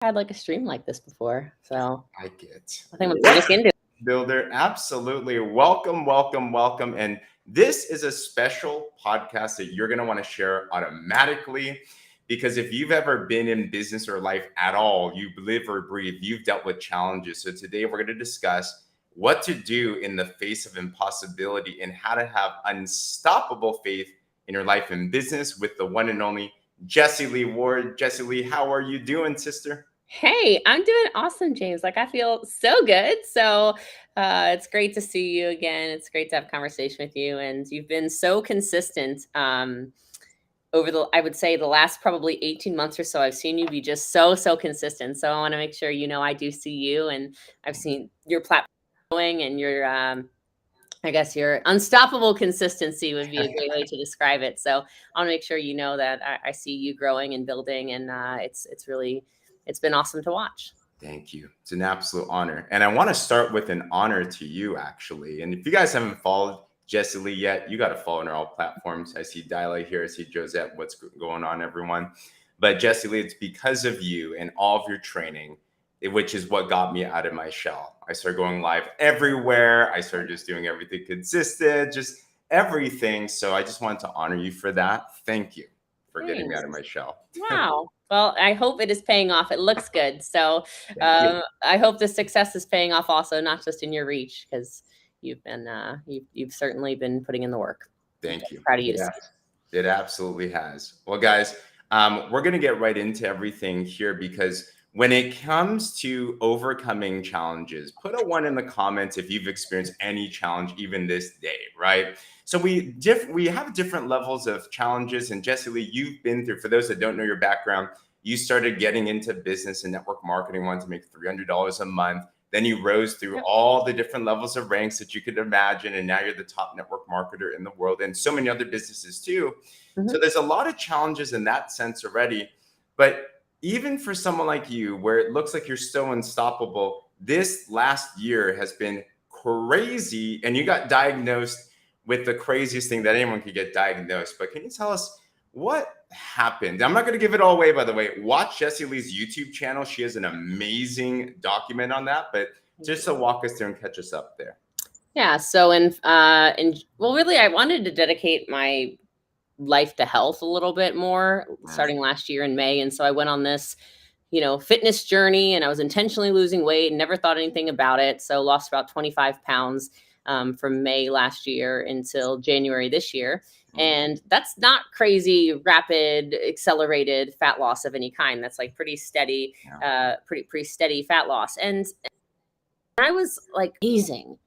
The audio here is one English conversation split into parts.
had like a stream like this before, so I like it. I think I'm gonna look into it. Builder, absolutely. Welcome, welcome, welcome. And this is a special podcast that you're going to want to share automatically, because if you've ever been in business or life at all, you live or breathe, you've dealt with challenges. So today we're going to discuss what to do in the face of impossibility and how to have unstoppable faith in your life and business with the one and only Jessie Lee Ward. Jessie Lee, how are you doing, sister? Hey, I'm doing awesome, James. Like I feel so good. So it's great to see you again. It's great to have a conversation with you, and you've been so consistent. Over I would say the last probably 18 months or so, I've seen you be just so consistent. So I want to make sure I do see you, and I've seen your platform going, and your I guess your unstoppable consistency would be a great way to describe it. So I want to make sure you know that I see you growing and building, and it's been awesome to watch. Thank you. It's an absolute honor. And I want to start with an honor to you, actually. And if you guys haven't followed Jessie Lee yet, you got to follow on all platforms. I see Dyla here. I see Josette. What's going on, everyone? But Jessie Lee, it's because of you and all of your training, which is what got me out of my shell. I started going live everywhere. I started just doing everything consistent, just everything. So I just wanted to honor you for that. Thank you for getting me out of my shell. Wow. Well, I hope it is paying off. It looks good. So I hope the success is paying off also, not just in your reach, because you've been you've certainly been putting in the work. Thank you. Proud of you to see. It absolutely has. Well, guys, we're going to get right into everything here, because when it comes to overcoming challenges, put a 1 in the comments if you've experienced any challenge even this day, right? So we have different levels of challenges. And Jessie Lee, you've been through, for those that don't know your background, you started getting into business and network marketing, wanted to make $300 a month. Then you rose through all the different levels of ranks that you could imagine. And now you're the top network marketer in the world, and so many other businesses too. So there's a lot of challenges in that sense already. But even for someone like you, where it looks like you're so unstoppable, this last year has been crazy. And you got diagnosed with the craziest thing that anyone could get diagnosed. But can you tell us what happened? I'm not going to give it all away, by the way. Watch Jessie Lee's YouTube channel. She has an amazing document on that. But just to walk us through and catch us up there. Yeah. So really, I wanted to dedicate my life to health a little bit more starting last year in May. And so I went on this, fitness journey, and I was intentionally losing weight and never thought anything about it. So lost about 25 pounds from May last year until January this year. And that's not crazy, rapid, accelerated fat loss of any kind. That's like pretty steady, pretty steady fat loss. And I was like amazing.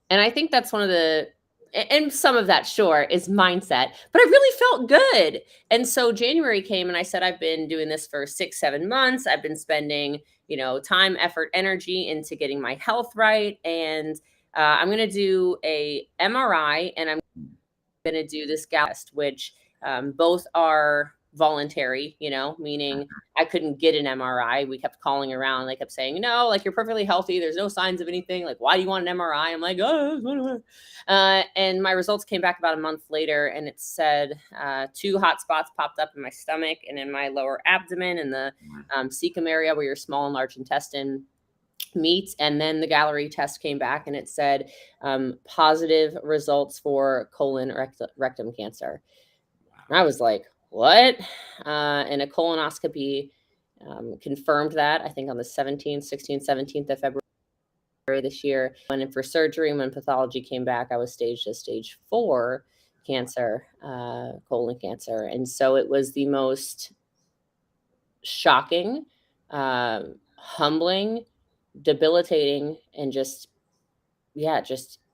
And I think that's one of the, and some of that, sure, is mindset, but I really felt good. And so January came, and I said, I've been doing this for 6-7 months. I've been spending, time, effort, energy into getting my health right. And I'm going to do a MRI, and I'm going to do this gal test, which both are voluntary, meaning I couldn't get an MRI. We kept calling around. They kept saying, no, like, you're perfectly healthy. There's no signs of anything. Like, why do you want an MRI? I'm like, and my results came back about a month later, and it said 2 hot spots popped up in my stomach and in my lower abdomen and the cecum area where your small and large intestine meet. And then the Gallery test came back, and it said positive results for colon rectum cancer. And I was like, what? And a colonoscopy confirmed that, I think on the 16th, 17th of February this year. Went in for surgery. When pathology came back, I was staged as stage 4 cancer, colon cancer. And so it was the most shocking, humbling, debilitating, and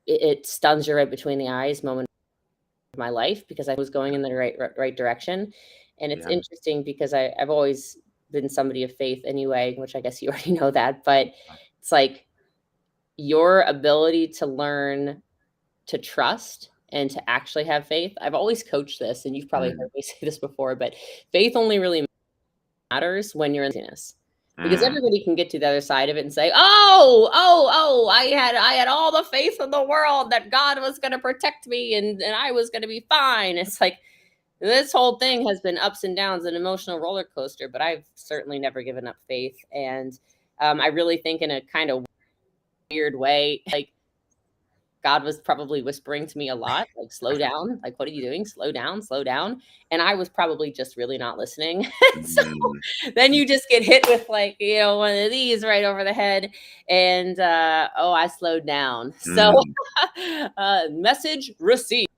it stuns you right between the eyes moment of my life, because I was going in the right direction. And it's interesting because I've always been somebody of faith anyway, which I guess you already know that, but it's like your ability to learn to trust and to actually have faith. I've always coached this, and you've probably heard me say this before, but faith only really matters when you're in this. Because everybody can get to the other side of it and say, I had all the faith in the world that God was going to protect me and I was going to be fine. It's like, This whole thing has been ups and downs, an emotional roller coaster, but I've certainly never given up faith. And I really think in a kind of weird way, like God was probably whispering to me a lot, like, slow down. Like, what are you doing? Slow down, slow down. And I was probably just really not listening. So Mm, then you just get hit with, like, one of these right over the head. And oh, I slowed down. So mm. message received.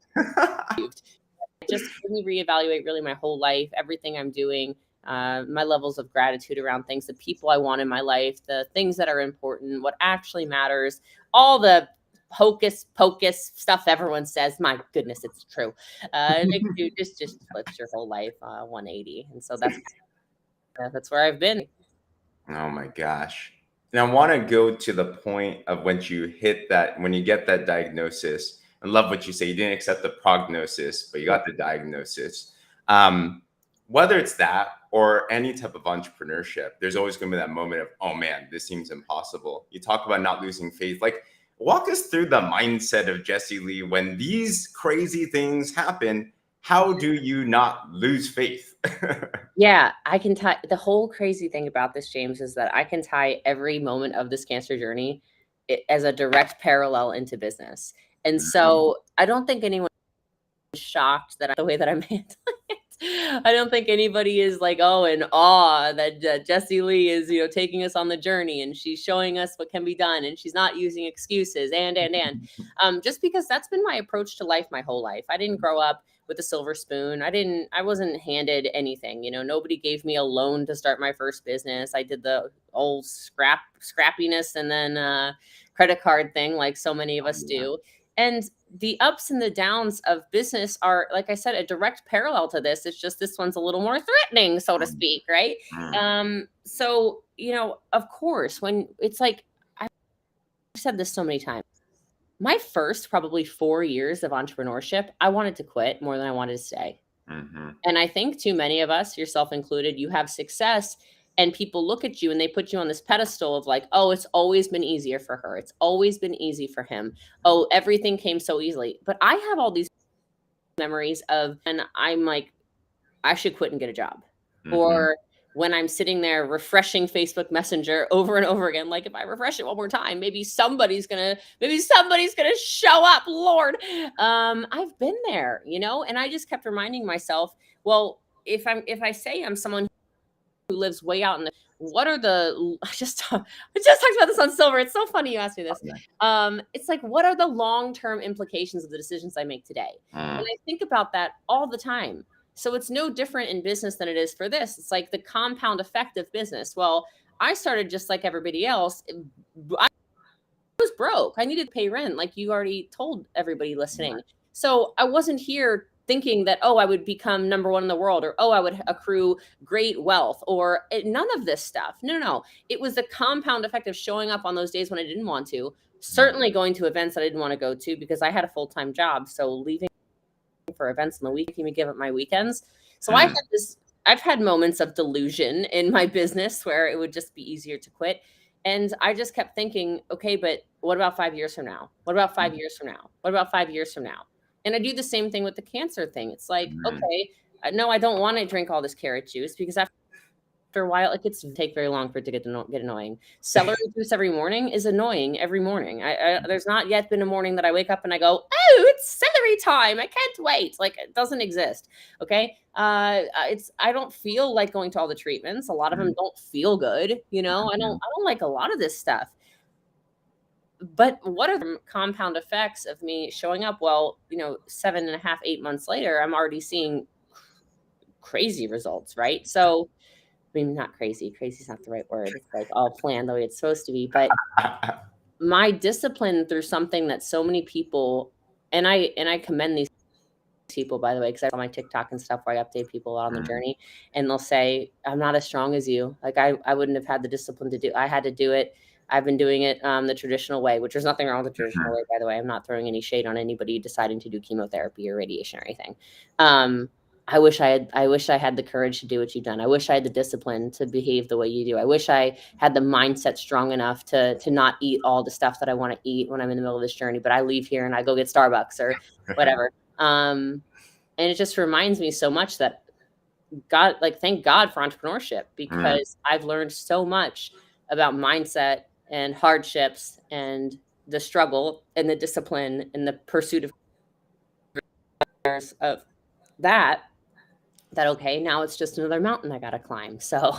Just made me reevaluate really my whole life, everything I'm doing, my levels of gratitude around things, the people I want in my life, the things that are important, what actually matters, all the hocus pocus stuff everyone says. My goodness, it's true. It makes you just flips your whole life 180, and so that's where I've been. Oh my gosh. And I want to go to the point of when you hit that, when you get that diagnosis. I love what you say. You didn't accept the prognosis, but you got the diagnosis. Um, Whether it's that or any type of entrepreneurship, there's always going to be that moment of, oh man, this seems impossible. You talk about not losing faith. Like, walk us through the mindset of Jessie Lee when these crazy things happen. How do you not lose faith? Yeah, I can tie the whole crazy thing about this, James, is that I can tie every moment of this cancer journey as a direct parallel into business. And Mhm. so I don't think anyone is shocked that the way that I'm handling it. I don't think anybody is like, oh, in awe that Jessie Lee is, taking us on the journey and she's showing us what can be done and she's not using excuses and. Just because that's been my approach to life my whole life. I didn't grow up with a silver spoon. I wasn't handed anything. Nobody gave me a loan to start my first business. I did the old scrappiness and then credit card thing like so many of Oh, us yeah. do. And the ups and the downs of business are, like I said, a direct parallel to this. It's just this one's a little more threatening, so to Mm, speak, right? mm, So, of course, when it's like I've said this so many times, my first probably 4 years of entrepreneurship, I wanted to quit more than I wanted to stay. mhm, And I think too many of us, yourself included, you have success and people look at you and they put you on this pedestal of like, oh, it's always been easier for her. It's always been easy for him. Oh, everything came so easily. But I have all these memories of, and I'm like, I should quit and get a job. mhm, Or when I'm sitting there refreshing Facebook Messenger over and over again, like if I refresh it one more time, maybe somebody's gonna show up, Lord. I've been there, and I just kept reminding myself, well, if I say I'm someone who lives way out in the what are the I just talked about this on Silver. It's so funny you asked me this. yeah, It's like, what are the long-term implications of the decisions I make today? And mm, I think about that all the time. So it's no different in business than it is for this. It's like the compound effect of business. Well, I started just like everybody else. I was broke. I needed to pay rent, like you already told everybody yeah, listening. So I wasn't here thinking that, oh, I would become number one in the world, or oh, I would accrue great wealth, or none of this stuff. No, no, no. It was the compound effect of showing up on those days when I didn't want to, mm, certainly going to events that I didn't want to go to because I had a full time job. So leaving for events on the week, me give up my weekends. So mm, I've had moments of delusion in my business where it would just be easier to quit. And I just kept thinking, okay, but what about 5 years from now? What about mm, 5 years from now? What about 5 years from now? And I do the same thing with the cancer thing. It's like, mm, okay, no, I don't want to drink all this carrot juice because after a while, it gets take very long for it to get annoying. Celery juice every morning is annoying every morning. There's not yet been a morning that I wake up and I go, "Oh, it's celery time! I can't wait!" Like it doesn't exist. Okay, it's I don't feel like going to all the treatments. A lot of them mm, don't feel good. I don't mhm, I don't like a lot of this stuff. But what are the compound effects of me showing up? Well, 7.5, 8 months later, I'm already seeing crazy results, right? So I mean, not crazy. Crazy is not the right word. It's like all planned the way it's supposed to be. But my discipline through something that so many people, and I commend these people, by the way, because I saw my TikTok and stuff where I update people on the mm, journey, and they'll say, "I'm not as strong as you. Like I wouldn't have had the discipline to do. I had to do it. I've been doing it the traditional way, which there's nothing wrong with the traditional way, mhm. by the way. I'm not throwing any shade on anybody deciding to do chemotherapy or radiation or anything. Um, I wish I had the courage to do what you've done. I wish I had the discipline to behave the way you do. I wish I had the mindset strong enough to not eat all the stuff that I want to eat when I'm in the middle of this journey, but I leave here and I go get Starbucks or whatever. Um, And it just reminds me so much that God, like, thank God for entrepreneurship, because I've learned so much about mindset and hardships and the struggle and the discipline and the pursuit of that, okay, now it's just another mountain I got to climb. So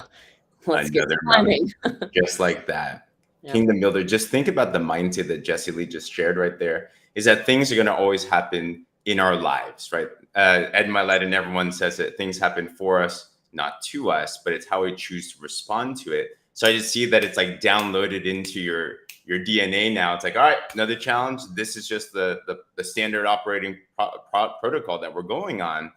let's get to Another mountain, climbing. just like that. Yeah. Kingdom builder, just think about the mindset that Jessie Lee just shared right there, is that things are going to always happen in our lives, right? Ed Milet and everyone says that things happen for us, not to us, but it's how we choose to respond to it. So I just see that it's like downloaded into your DNA now. It's like, all right, another challenge. This is just the standard operating protocol that we're going on.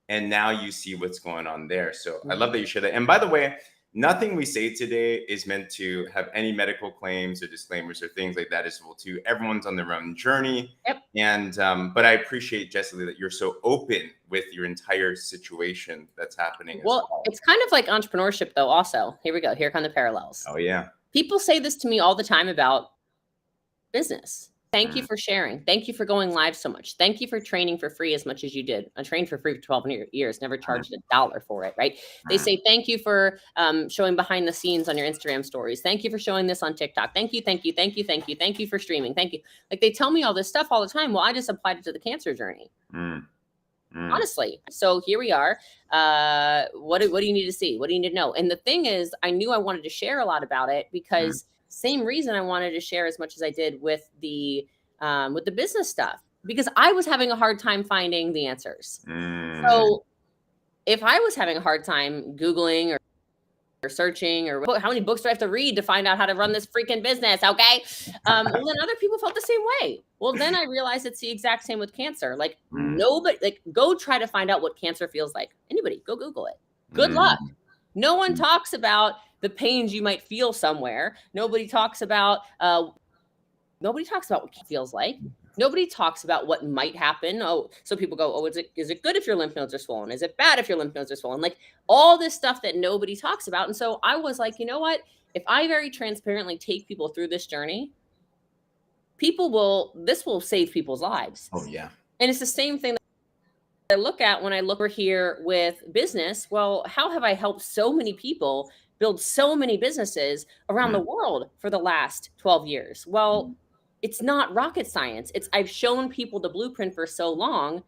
And now you see what's going on there. So I love that you share that. And by the way, nothing we say today is meant to have any medical claims or disclaimers or things like that as well too. Everyone's on their own journey. Yep. And but I appreciate, Jessie Lee, that you're so open with your entire situation that's happening. Well, it's kind of like entrepreneurship though also. Here we go. Here come the parallels. Oh yeah. People say this to me all the time about business. Thank you for sharing. Thank you for going live so much. Thank you for training for free as much as you did. I trained for free for 12 years, never charged $1 for it, right? They say, thank you for showing behind the scenes on your Instagram stories. Thank you for showing this on TikTok. Thank you, thank you, tthank you, thank you. Thank you for streaming. Thank you. Like, they tell me all this stuff all the time. Well, I just applied it to the cancer journey. Honestly. So here we are. What do you need to see? What do you need to know? And the thing is, I knew I wanted to share a lot about it because same reason I wanted to share as much as I did with the business stuff, because I was having a hard time finding the answers. So if I was having a hard time Googling or searching, or how many books do I have to read to find out how to run this freaking business? Okay. Well, then other people felt the same way. Well, then I realized it's the exact same with cancer. Like, nobody, like, go try to find out what cancer feels like. Anybody, go Google it. Good luck. No one talks about the pains you might feel somewhere. Nobody talks about what it feels like. Nobody talks about what might happen. Oh, so people go, oh, is it good if your lymph nodes are swollen? Is it bad if your lymph nodes are swollen? Like, all this stuff that nobody talks about. And so I was like, you know what? If I very transparently take people through this journey, this will save people's lives. Oh yeah. And it's the same thing that I look at when I look over here with business. Well, how have I helped so many people build so many businesses around the world for the last 12 years? Well, it's not rocket science. I've shown people the blueprint for so long,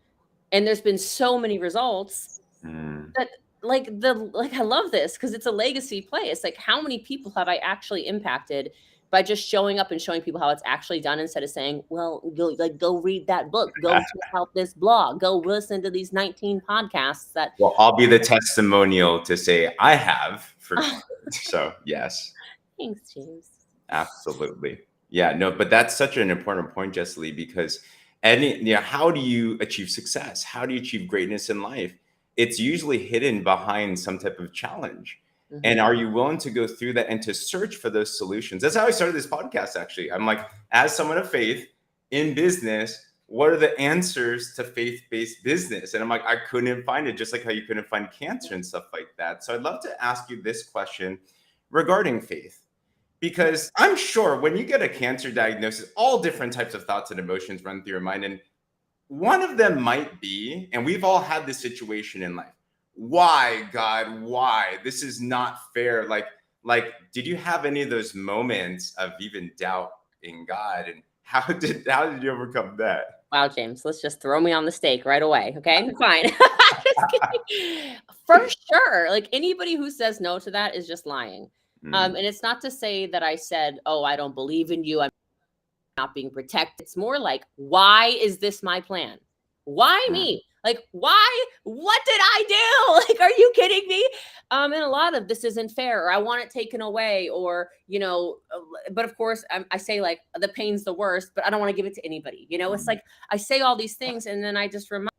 and there's been so many results that I love this because it's a legacy play. It's like, how many people have I actually impacted by just showing up and showing people how it's actually done, instead of saying, well, go read that book, go check out this blog, go listen to these 19 podcasts that. Well, I'll be the testimonial to say I have for so yes. Thanks, James. Absolutely. Yeah, no, but that's such an important point, Jessie Lee, because how do you achieve success? How do you achieve greatness in life? It's usually hidden behind some type of challenge. And are you willing to go through that and to search for those solutions? That's how I started this podcast, actually. I'm like, as someone of faith in business, what are the answers to faith-based business? And I'm like, I couldn't find it, just like how you couldn't find cancer and stuff like that. So I'd love to ask you this question regarding faith. Because I'm sure when you get a cancer diagnosis, all different types of thoughts and emotions run through your mind. And one of them might be, and we've all had this situation in life. Why, God, why? This is not fair. Like, did you have any of those moments of even doubt in God? And how did you overcome that? Wow, James, let's just throw me on the stake right away. Okay, fine. For sure. Like, anybody who says no to that is just lying. And it's not to say that I said, oh, I don't believe in you, I'm not being protected. It's more like, why is this my plan? Why me? Like, why? What did I do? Like, are you kidding me? And a lot of this isn't fair, or I want it taken away, or, but of course I say, like, the pain's the worst, but I don't want to give it to anybody. It's like, I say all these things and then I just remind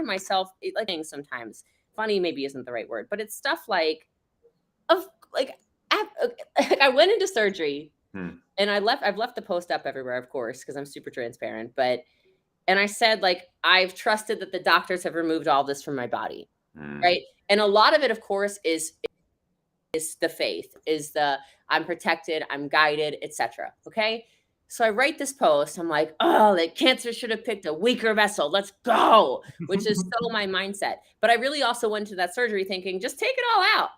myself, like, things sometimes. Funny maybe isn't the right word, but it's stuff like, I went into surgery and I've left the post up everywhere, of course, because I'm super transparent, and I said, like, I've trusted that the doctors have removed all this from my body. Right. And a lot of it, of course, is the faith, is the, I'm protected, I'm guided, etc. Okay. So I write this post. I'm like, oh, like cancer should have picked a weaker vessel. Let's go, which is so my mindset. But I really also went to that surgery thinking, just take it all out.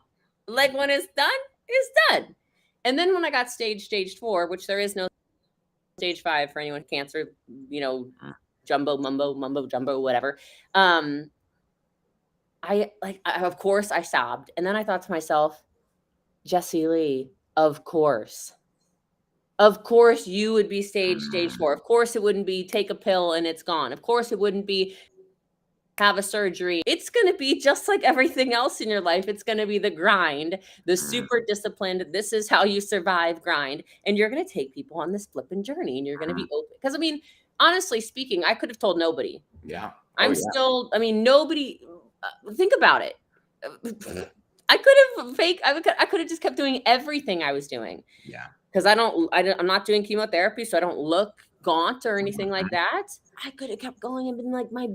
Like when it's done, it's done. And then when I got stage 4, which there is no stage 5 for anyone with cancer, you know, mumbo jumbo, whatever. Of course I sobbed. And then I thought to myself, Jessie Lee, of course you would be stage 4. Of course it wouldn't be take a pill and it's gone. Of course it wouldn't be have a surgery. It's going to be just like everything else in your life. It's going to be the grind, the super disciplined, this is how you survive grind. And you're going to take people on this flipping journey and you're going to be open. Because I mean, honestly speaking, I could have told nobody. Yeah. Nobody, think about it. I could have just kept doing everything I was doing. Yeah. Because I'm not doing chemotherapy, so I don't look gaunt or anything like that. I could have kept going and been like my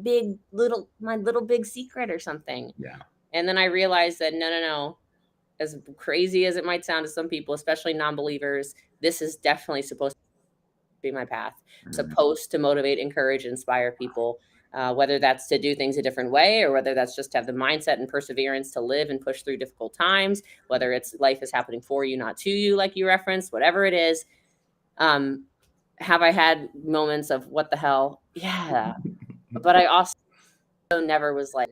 little big secret or something. Yeah. And then I realized that no. As crazy as it might sound to some people, especially non-believers, this is definitely supposed to be my path. Supposed to motivate, encourage, inspire people. Whether that's to do things a different way or whether that's just to have the mindset and perseverance to live and push through difficult times, whether it's life is happening for you, not to you, like you referenced, whatever it is. Have I had moments of what the hell? Yeah. But I also never was like,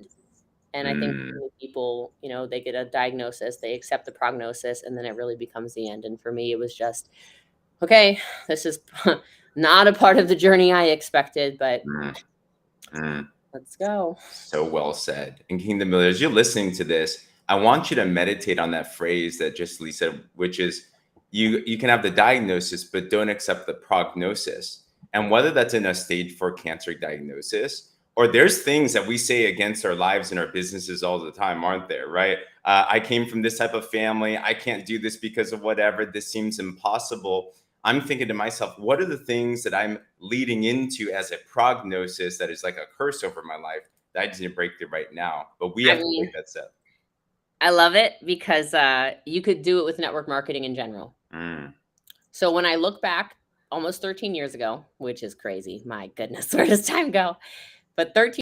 and I think people, you know, they get a diagnosis, they accept the prognosis, and then it really becomes the end. And for me, it was just, okay, this is not a part of the journey I expected, but let's go. So well said. And Kingdom MLM, as you're listening to this, I want you to meditate on that phrase that Jessie Lee said, which is you can have the diagnosis, but don't accept the prognosis. And whether that's in a stage 4 cancer diagnosis, or there's things that we say against our lives and our businesses all the time, aren't there, right? I came from this type of family. I can't do this because of whatever. This seems impossible. I'm thinking to myself, what are the things that I'm leading into as a prognosis that is like a curse over my life that I just need to break through right now? But we have to take that step. I love it because you could do it with network marketing in general. So when I look back almost 13 years ago, which is crazy, my goodness, where does time go? But 13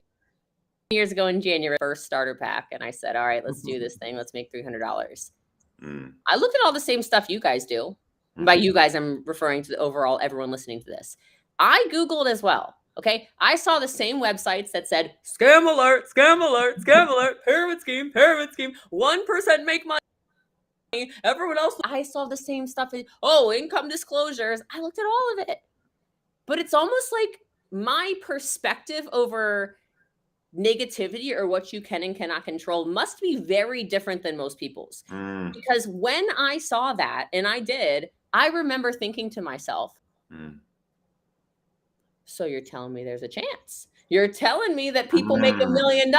years ago in January, first starter pack, and I said, all right, let's do this thing. Let's make $300. I looked at all the same stuff you guys do. By you guys, I'm referring to the overall everyone listening to this. I Googled as well. Okay. I saw the same websites that said scam alert, scam alert, scam alert, pyramid scheme, 1% make money. Everyone else. I saw the same stuff. Income disclosures. I looked at all of it. But it's almost like my perspective over negativity or what you can and cannot control must be very different than most people's. Because when I saw that, and I remember thinking to myself, so you're telling me there's a chance. You're telling me that people make $1 million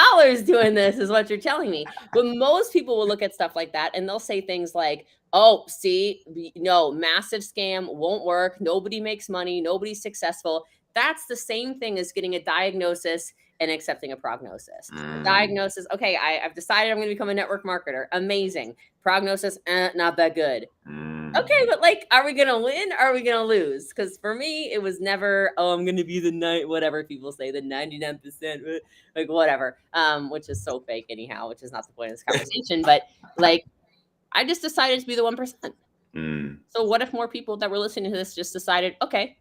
doing this is what you're telling me. But most people will look at stuff like that and they'll say things like, oh, see, no, massive scam, won't work. Nobody makes money. Nobody's successful. That's the same thing as getting a diagnosis and accepting a prognosis. Diagnosis, okay, I've decided I'm going to become a network marketer. Amazing. Prognosis, not that good. Okay, but like, are we going to win? Or are we going to lose? Because for me, it was never, I'm going to be whatever people say, the 99%, like whatever, which is so fake anyhow, which is not the point of this conversation. But like, I just decided to be the 1%. So what if more people that were listening to this just decided, okay,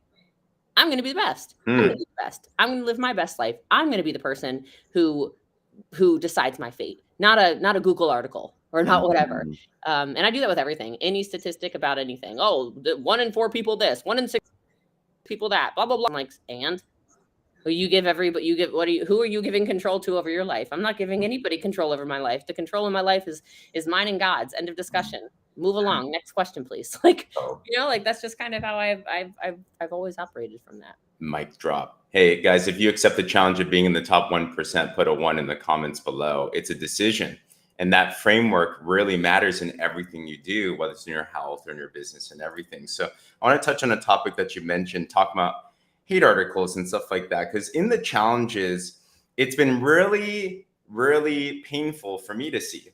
I'm going to be the best. I'm going to be the best. I'm going to live my best life. I'm going to be the person who decides my fate, not a Google article or not whatever. And I do that with everything, any statistic about anything. Oh, 1 in 4 people this, 1 in 6 people that, blah, blah, blah. I'm like, and who are you giving control to over your life? I'm not giving anybody control over my life. The control in my life is mine and God's. End of discussion. Move along. Next question, please. Like, like that's just kind of how I've always operated from that. Mic drop. Hey guys, if you accept the challenge of being in the top 1%, put a 1 in the comments below. It's a decision. And that framework really matters in everything you do, whether it's in your health or in your business and everything. So I want to touch on a topic that you mentioned, talk about hate articles and stuff like that. Because in the challenges, it's been really, really painful for me to see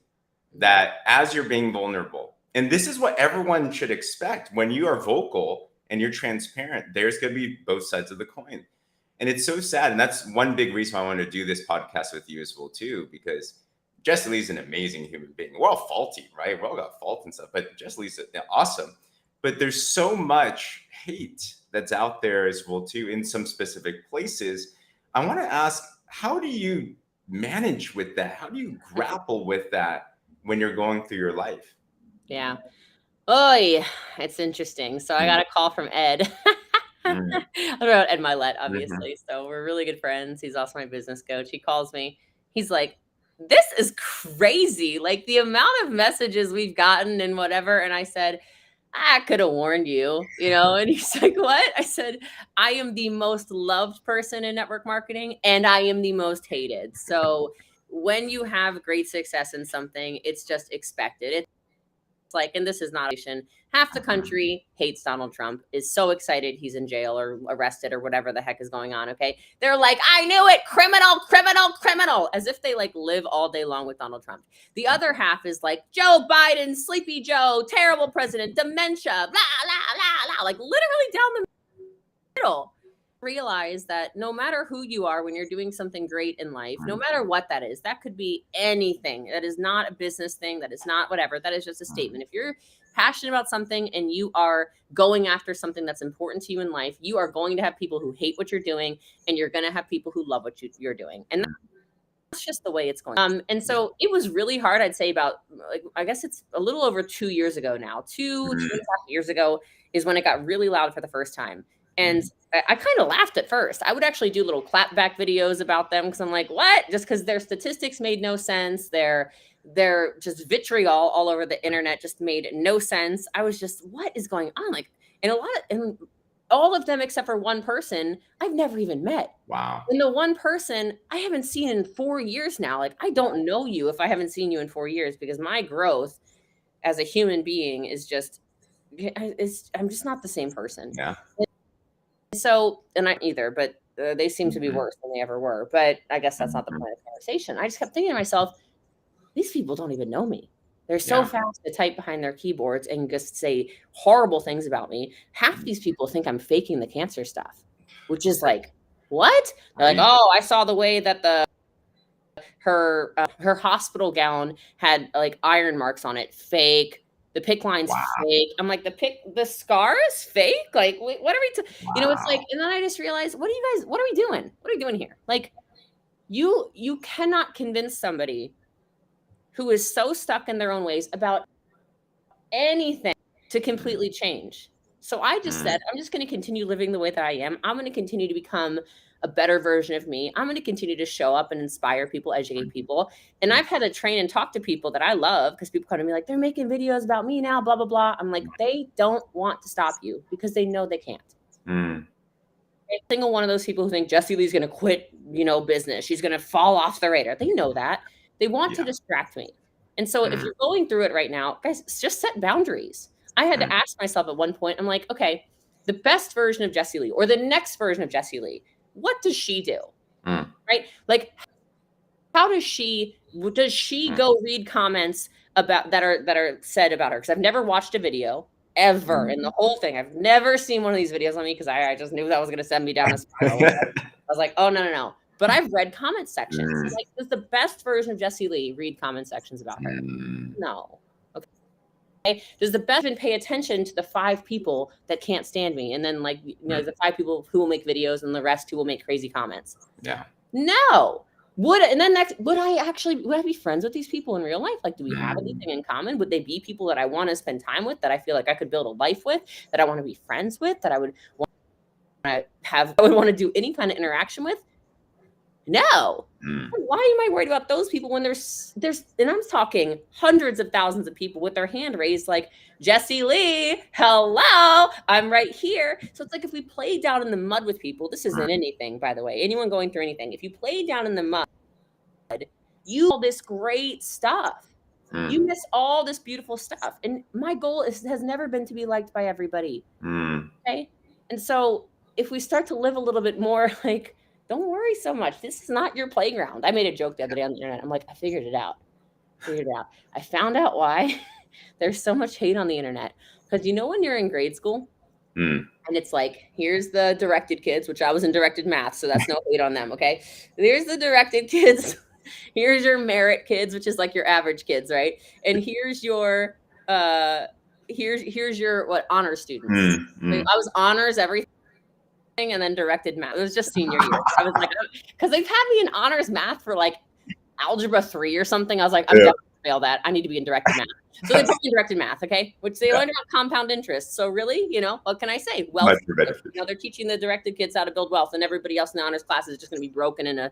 that as you're being vulnerable. And this is what everyone should expect when you are vocal and you're transparent, there's going to be both sides of the coin. And it's so sad. And that's one big reason why I wanted to do this podcast with you as well, too, because Jessie Lee's an amazing human being. We're all faulty, right? We all got faults and stuff, but Jessie Lee's awesome. But there's so much hate that's out there as well, too, in some specific places. I want to ask, how do you manage with that? How do you grapple with that when you're going through your life? Yeah. Oh, yeah. It's interesting. So I got a call from Ed. I wrote Ed Milet, obviously. So we're really good friends. He's also my business coach. He calls me. He's like, this is crazy. Like the amount of messages we've gotten and whatever. And I said, I could have warned you, and he's like, what? I said, I am the most loved person in network marketing and I am the most hated. So when you have great success in something, it's just expected. It's like, and this is not half the country hates Donald Trump, is so excited he's in jail or arrested or whatever the heck is going on. Okay. They're like, I knew it. Criminal, criminal, criminal, as if they like live all day long with Donald Trump. The other half is like Joe Biden, Sleepy Joe, terrible president, dementia, blah, blah, blah, blah, like literally down the middle. Realize that no matter who you are, when you're doing something great in life, no matter what that is, that could be anything. That is not a business thing. That is not whatever. That is just a statement. If you're passionate about something and you are going after something that's important to you in life, you are going to have people who hate what you're doing, and you're going to have people who love what you're doing. And that's just the way it's going. And so it was really hard. I'd say about, I guess it's a little over 2 years ago now. 2.5 years ago is when it got really loud for the first time. And I kind of laughed at first. I would actually do little clapback videos about them because I'm like, what? Just because their statistics made no sense. They're just vitriol all over the internet just made no sense. I was just, what is going on? Like, and all of them except for one person I've never even met. Wow. And the one person I haven't seen in 4 years now. Like, I don't know you if I haven't seen you in 4 years, because my growth as a human being is just, I'm just not the same person. Yeah. So, and I either, but they seem to be worse than they ever were. But I guess that's not the point of the conversation. I just kept thinking to myself, these people don't even know me. They're so fast to type behind their keyboards and just say horrible things about me. Half these people think I'm faking the cancer stuff, which is like, what? They're like, oh, I saw the way that her hospital gown had like iron marks on it. Fake. The PIC line's fake. I'm like, the scar is fake? Like, wait, what are we, it's like, and then I just realized, what are we doing? What are we doing here? Like, you cannot convince somebody who is so stuck in their own ways about anything to completely change. So I just said, I'm just going to continue living the way that I am. I'm going to continue to become a better version of me. I'm going to continue to show up and inspire people, educate people. And I've had to train and talk to people that I love, because people come to me like, they're making videos about me now, blah, blah, blah. I'm like, they don't want to stop you because they know they can't. Every single one of those people who think Jessie Lee's going to quit, business, she's going to fall off the radar. They know that. They want to distract me. And so if you're going through it right now, guys, just set boundaries. I had to ask myself at one point, I'm like, okay, the best version of Jessie Lee or the next version of Jessie Lee, what does she do? Right? Like, how does she go read comments about that are said about her? Because I've never watched a video ever in the whole thing. I've never seen one of these videos on me, because I just knew that was going to send me down a spiral. I was like, oh, no. But I've read comment sections. Like, does the best version of Jessie Lee read comment sections about her? No. Okay. Does the best even pay attention to the 5 people that can't stand me? And then the 5 people who will make videos and the rest who will make crazy comments? Yeah. No. Would I be friends with these people in real life? Like, do we have anything in common? Would they be people that I want to spend time with, that I feel like I could build a life with, that I want to be friends with, that I would want to do any kind of interaction with? No. Why am I worried about those people when there's and I'm talking hundreds of thousands of people with their hand raised like, Jessie Lee, hello, I'm right here. So it's like, if we play down in the mud with people, this isn't anything, by the way, anyone going through anything, if you play down in the mud, you all this great stuff. You miss all this beautiful stuff. And my goal has never been to be liked by everybody. Okay. And so if we start to live a little bit more like, don't worry so much. This is not your playground. I made a joke the other day on the internet. I'm like, I figured it out. I found out why there's so much hate on the internet. Because when you're in grade school Mm. And it's like, here's the directed kids, which I was in directed math, so that's no hate on them, okay? There's the directed kids. Here's your merit kids, which is like your average kids, right? And here's your here's your what honor students. I was honors everything and then directed math. It was just senior year. I was like, because they've had me in honors math for like algebra 3 or something. I was like, I'm definitely fail that. I need to be in directed math. So they put me in directed math, okay, which they learned about compound interest. So really, what can I say? Wealth. They're teaching the directed kids how to build wealth, and everybody else in the honors class is just going to be broken in a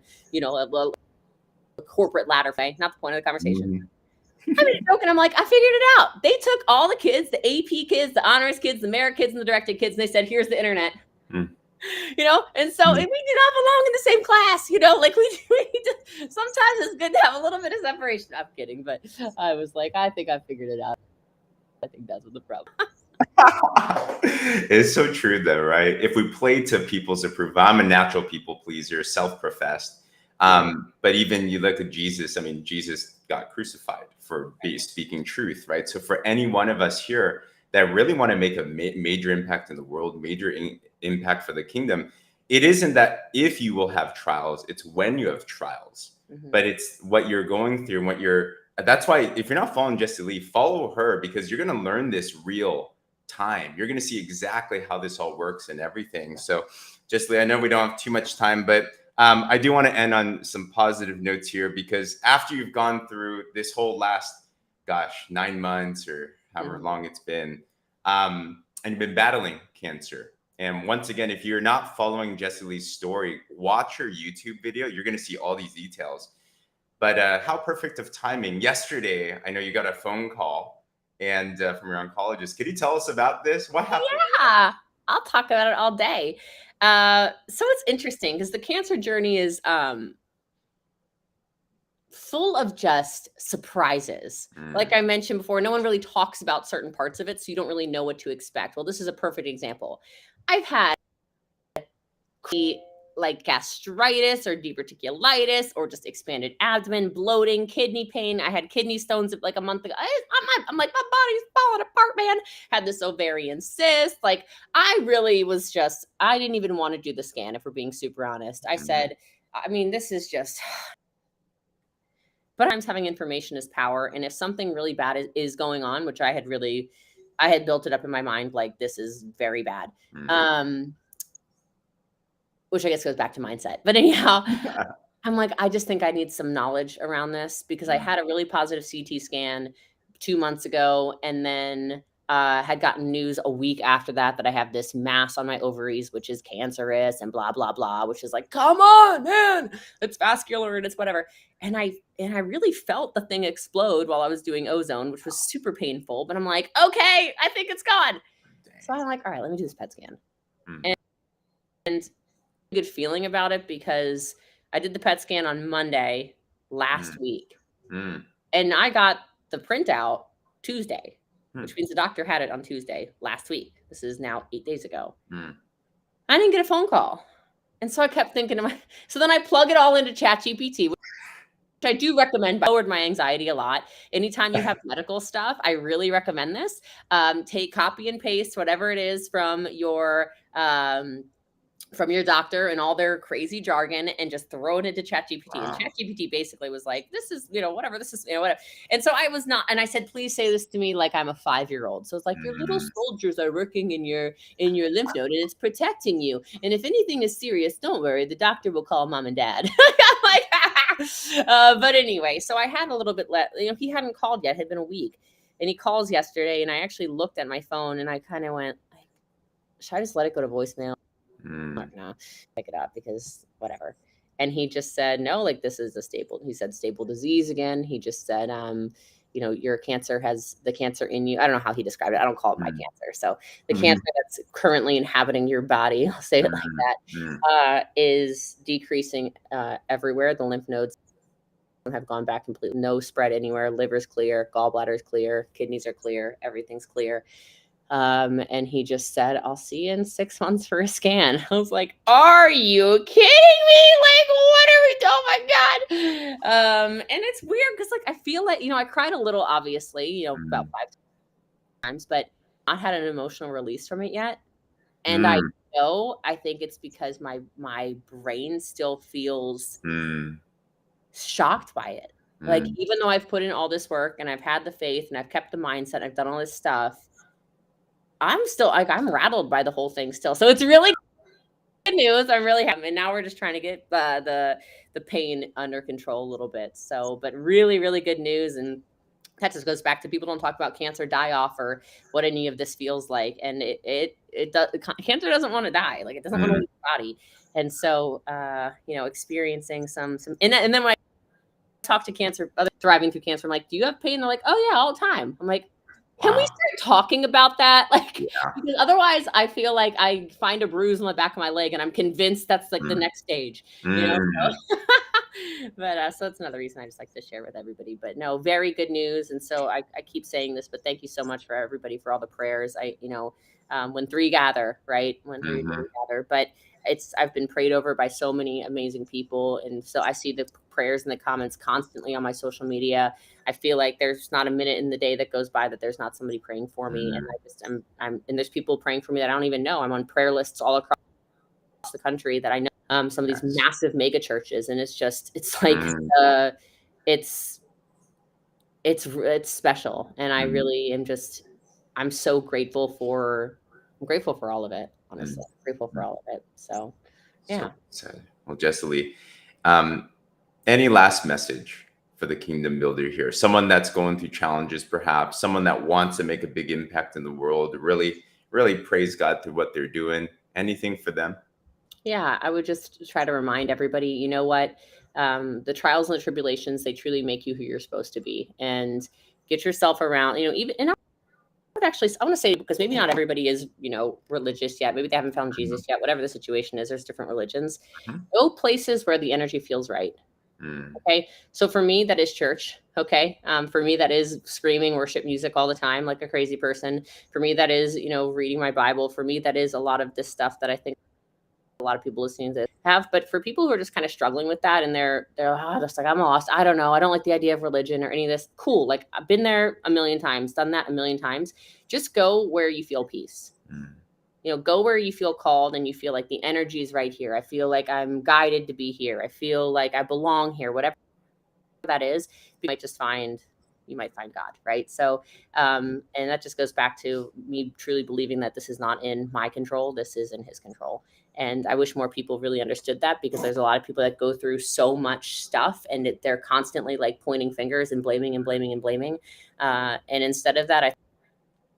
corporate ladder. Not the point of the conversation. I mean, joking. I'm like, I figured it out. They took all the kids, the AP kids, the honors kids, the merit kids, and the directed kids, and they said, here's the internet. And so we do not belong in the same class, like we sometimes it's good to have a little bit of separation. I'm kidding, but I was like, I think I figured it out. I think that's what the problem. It's so true though, right? If we play to people's approval, I'm a natural people pleaser, self-professed. But even you look at Jesus, I mean, Jesus got crucified for speaking truth, right? So for any one of us here that really want to make a major impact in the world, major impact for the kingdom, it isn't that if you will have trials, it's when you have trials. But it's what you're going through and that's why if you're not following Jessie Lee, follow her, because you're going to learn this real time. You're going to see exactly how this all works and everything. So Jessie Lee, I know we don't have too much time, but I do want to end on some positive notes here, because after you've gone through this whole last, 9 months or however long it's been, and you've been battling cancer. And once again, if you're not following Jessie Lee's story, watch her YouTube video. You're going to see all these details. But how perfect of timing. Yesterday, I know you got a phone call and from your oncologist. Could you tell us about this? What happened? Yeah, I'll talk about it all day. So it's interesting because the cancer journey is full of just surprises. Like I mentioned before, no one really talks about certain parts of it, so you don't really know what to expect. Well, this is a perfect example. I've had like gastritis or diverticulitis or just expanded abdomen, bloating, kidney pain. I had kidney stones like a month ago. I'm like, my body's falling apart, man. Had this ovarian cyst. Like I really was just, I didn't even want to do the scan, if we're being super honest. I said, I mean, this is just, but sometimes having information is power. And if something really bad is going on, which I had built it up in my mind, like this is very bad. Which I guess goes back to mindset. But anyhow, I'm like, I just think I need some knowledge around this, because I had a really positive CT scan 2 months ago, and then had gotten news a week after that I have this mass on my ovaries, which is cancerous and blah, blah, blah, which is like, come on, man, it's vascular and it's whatever. And I really felt the thing explode while I was doing ozone, which was super painful. But I'm like, okay, I think it's gone. So I'm like, all right, let me do this PET scan. And good feeling about it, because I did the PET scan on Monday last week, and I got the printout Tuesday, which means the doctor had it on Tuesday last week. This is now 8 days ago. I didn't get a phone call, and so I kept thinking so then I plug it all into ChatGPT, which I do recommend. Lowered my anxiety a lot. Anytime you have medical stuff, I really recommend this. Take copy and paste whatever it is from your doctor and all their crazy jargon, and just throw it into ChatGPT. Wow. And ChatGPT basically was like, this is, whatever, this is, whatever. And so I was not, and I said, please say this to me like I'm a 5-year-old. So it's like, your little soldiers are working in your lymph node, and it's protecting you. And if anything is serious, don't worry, the doctor will call mom and dad. I'm like, but anyway, so I had a little bit he hadn't called yet, it had been a week. And he calls yesterday, and I actually looked at my phone, and I kind of went, should I just let it go to voicemail? No, pick it up, because whatever. And he just said, no, like this is he said stable disease again. He just said, your cancer has the cancer in you. I don't know how he described it. I don't call it my cancer. So the cancer that's currently inhabiting your body, I'll say it like that, is decreasing everywhere. The lymph nodes have gone back completely. No spread anywhere. Liver's clear. Gallbladder's clear. Kidneys are clear. Everything's clear. And he just said, I'll see you in 6 months for a scan. I was like, are you kidding me? Like, what are we doing? Oh my God. And it's weird because like, I feel like, I cried a little, obviously, about 5 times, but not had an emotional release from it yet. And I think it's because my brain still feels shocked by it. Like, even though I've put in all this work and I've had the faith and I've kept the mindset, and I've done all this stuff, I'm still like, I'm rattled by the whole thing still. So it's really good news. I'm really happy. And now we're just trying to get the pain under control a little bit. So, but really, really good news. And that just goes back to, people don't talk about cancer die off or what any of this feels like. And it does. Cancer doesn't want to die. Like, it doesn't want to leave the body. And so, experiencing some, and then when I talk to cancer, other thriving through cancer, I'm like, do you have pain? They're like, oh yeah, all the time. I'm like, can we start talking about that? Like, because otherwise I feel like I find a bruise on the back of my leg and I'm convinced that's like the next stage, So. But so it's another reason I just like to share with everybody. But no, very good news. And so I keep saying this, but thank you so much for everybody for all the prayers. When three gather, right? When three gather, but I've been prayed over by so many amazing people. And so I see the prayers in the comments constantly on my social media. I feel like there's not a minute in the day that goes by that there's not somebody praying for me. And and there's people praying for me that I don't even know. I'm on prayer lists all across the country that I know, some of these massive mega churches. And it's like, it's special. And I really am I'm so grateful for all of it. Honestly, grateful for all of it. So, yeah. Well, Jessie Lee, any last message for the kingdom builder here? Someone that's going through challenges, perhaps someone that wants to make a big impact in the world, really, really praise God through what they're doing. Anything for them? Yeah, I would just try to remind everybody, you know what, the trials and the tribulations, they truly make you who you're supposed to be, and get yourself around, even, and I want to say, because maybe not everybody is, religious yet. Maybe they haven't found Jesus yet, whatever the situation is, there's different religions. Go places where the energy feels right. Okay. So for me, that is church. Okay. For me, that is screaming worship music all the time, like a crazy person. For me, that is, reading my Bible. For me, that is a lot of this stuff that I think a lot of people listening to this have. But for people who are just kind of struggling with that, and they're just like, I'm lost, I don't know, I don't like the idea of religion or any of this. Cool. Like, I've been there a million times, done that a million times. Just go where you feel peace. Go where you feel called and you feel like the energy is right here. I feel like I'm guided to be here. I feel like I belong here. Whatever that is, you might find God, right? So, and that just goes back to me truly believing that this is not in my control. This is in His control. And I wish more people really understood that, because there's a lot of people that go through so much stuff and they're constantly like pointing fingers and blaming and blaming and blaming. And instead of that, I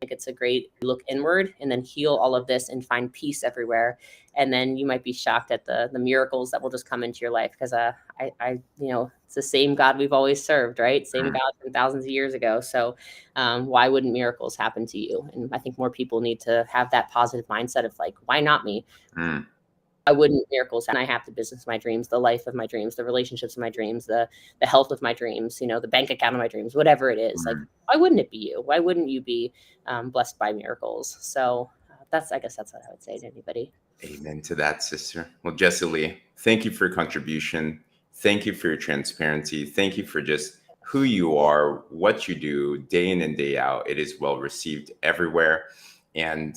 think it's a great look inward and then heal all of this and find peace everywhere. And then you might be shocked at the miracles that will just come into your life, because it's the same God we've always served, right? Same God from thousands of years ago. So why wouldn't miracles happen to you? And I think more people need to have that positive mindset of like, why not me? Why wouldn't miracles happen? I have the business of my dreams, the life of my dreams, the relationships of my dreams, the health of my dreams, the bank account of my dreams, whatever it is. Like, why wouldn't it be you? Why wouldn't you be blessed by miracles? So I guess that's what I would say to anybody. Amen to that, sister. Well, Jessie Lee, thank you for your contribution. Thank you for your transparency. Thank you for just who you are, what you do day in and day out. It is well received everywhere. And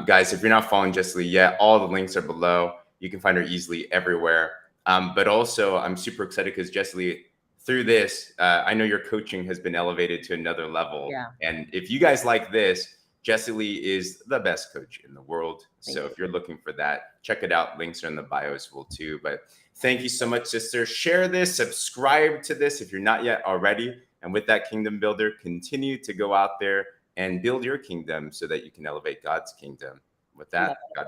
guys, if you're not following Jessie Lee yet, all the links are below. You can find her easily everywhere. But also, I'm super excited because Jessie Lee, through this, I know your coaching has been elevated to another level. Yeah. And if you guys like this, Jessie Lee is the best coach in the world. So if you're looking for that, check it out. Links are in the bio as well too. But thank you so much, sister. Share this, subscribe to this if you're not yet already. And with that, Kingdom Builder, continue to go out there and build your kingdom so that you can elevate God's kingdom. With that, God